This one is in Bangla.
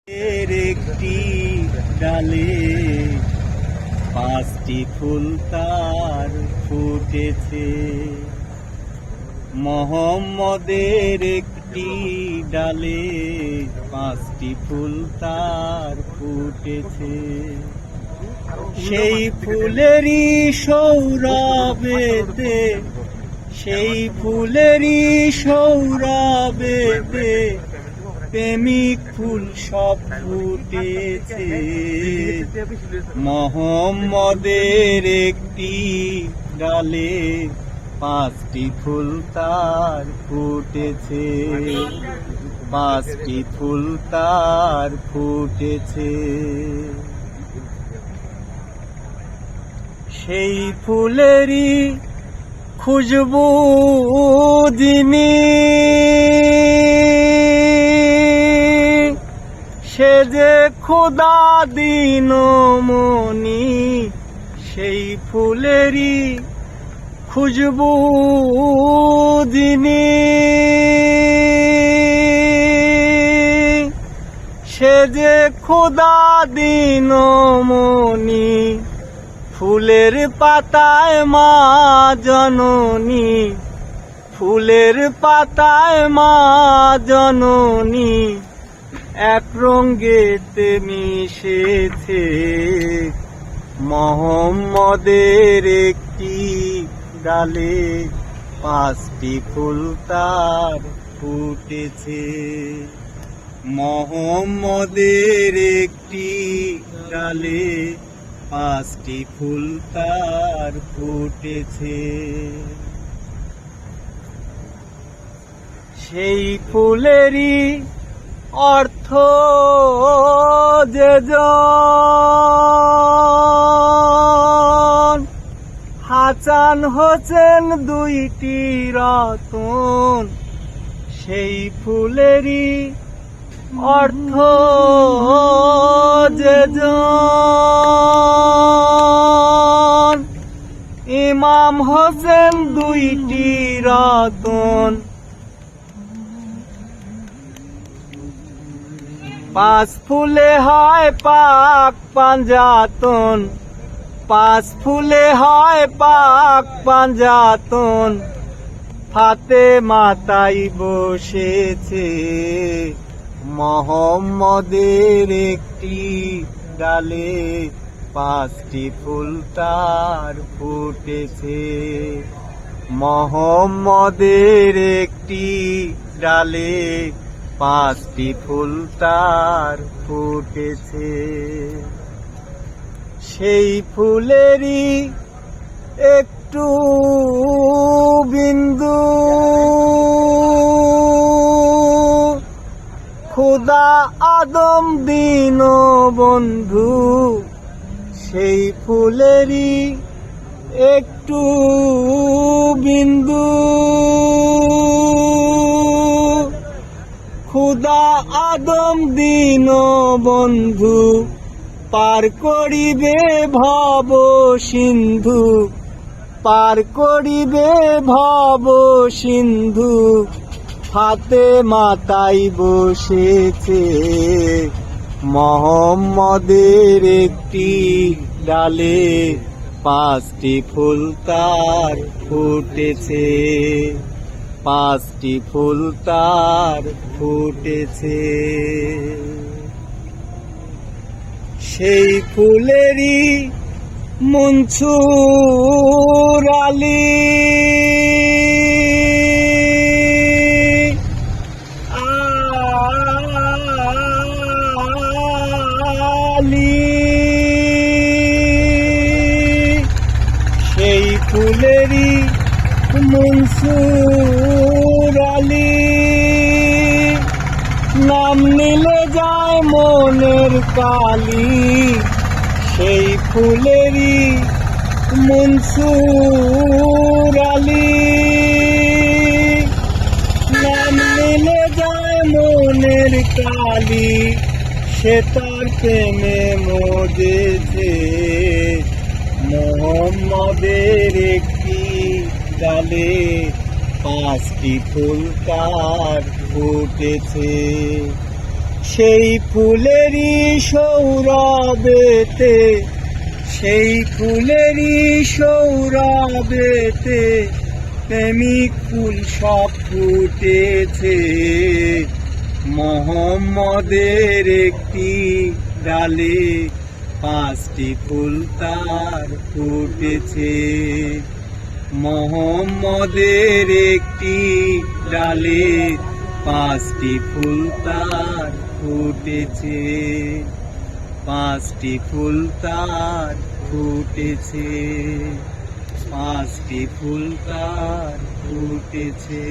এর একটি ডালে পাঁচটি ফুল তার ফুটেছে। মোহাম্মদের একটি ডালে পাঁচটি ফুল তার ফুটেছে। সেই ফুলেরই সৌরভেতে, সেই ফুলেরই সৌরভেতে প্রেমিক ফুল সব ফুটেছে। মোহাম্মদের একটি ডালে পাঁচটি ফুল তার ফুটেছে, পাঁচটি ফুল তার ফুটেছে। সেই ফুলেরই খুশবু যিনি, সে যে খোদা দিনমণি। সেই ফুলেরই খুশবু যিনি, সে যে খোদা দিনমণি। ফুলের পাতায় মা জননী, ফুলের পাতায় মা জননী এক রঙ্গেতে মিশেছে। মোহাম্মদের একটি ডালে পাঁচটি ফুল তার ফুটেছে। মোহাম্মদের একটি ডালে পাঁচটি ফুল তার ফুটেছে। সেই ফুলেরই অর্থ যে জন, হাসান হোসেন দুইটি রতন। সেই ফুলেরই অর্থ যে জন, ইমাম হোসেন দুইটি রতন। পাঁচ ফুলে হয় পাক পাঞ্জাতন, পাঁচ ফুলে হয় পাক পাঞ্জাতন। ফাতেমা তাই বসেছে। মোহাম্মদের একটি ডালে পাঁচটি ফুল তার ফুটেছে। মোহাম্মদের একটি ডালে পাঁচটি ফুল তার ফুটেছে। সেই ফুলেরই একটু বিন্দু খোদা আদম দিন বন্ধু। সেই ফুলেরই একটু বিন্দু খোদা আদম দিন বন্ধু পার করিবে ভব সিন্ধু, পার করিবে ভব সিন্ধু। ফাতেমা তাই বসেছে। মোহাম্মদের একটি ডালে পাঁচটি ফুল তার ফুটেছে, পাঁচটি ফুল তার ফুটেছে। সেই ফুলেরই মনসুর আলী, সেই ফুলেরই মনসুর আলী। নাম নিলে যায় মনের কালি। সেই ফুলেরই মনসুর আলী। নাম নিলে যায় মনের কালি। সে তার প্রেমে মজেছে। মোহাম্মদের একটি ডালে পাঁচটি ফুল তার ফুটেছে। সেই ফুলেরই সৌরভেতে, সেই ফুলেরই সৌরভেতে প্রেমিক ফুল সব ফুটেছে। মোহাম্মদের একটি ডালে 5টি ফুল তার ফুটেছে। মোহাম্মদের একটি ডালে 5টি ফুল তার ফুটেছে। 5টি ফুল তার ফুটেছে। 5টি ফুল তার ফুটেছে।